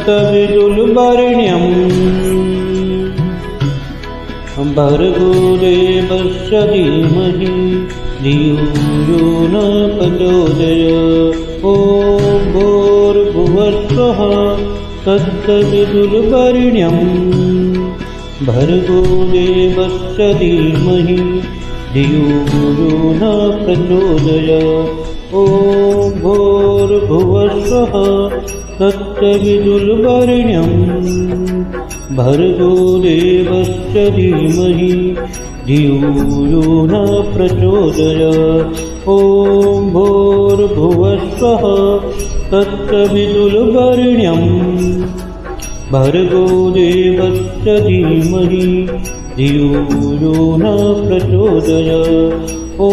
तत्सवितुर्वरेण्यं भर्गो देवस्य धीमहि धियो यो न प्रचोदयात्। ॐ भूर्भुवस्सुवः तत्सवितुर्वरेण्यं भर्गो देवस्य धीमहि धियो यो न प्रचोदयात्। ॐ भूर्भुवस्सुवः तत्सवितुर्वरेण्यं भर्गो देवस्य धीमहि धियो यो न प्रचोदयात्। ॐ भूर्भुवस्सुवः तत्सवितुर्वरेण्यं भर्गो देवस्य धीमहि धियो यो न प्रचोदयात्। ॐ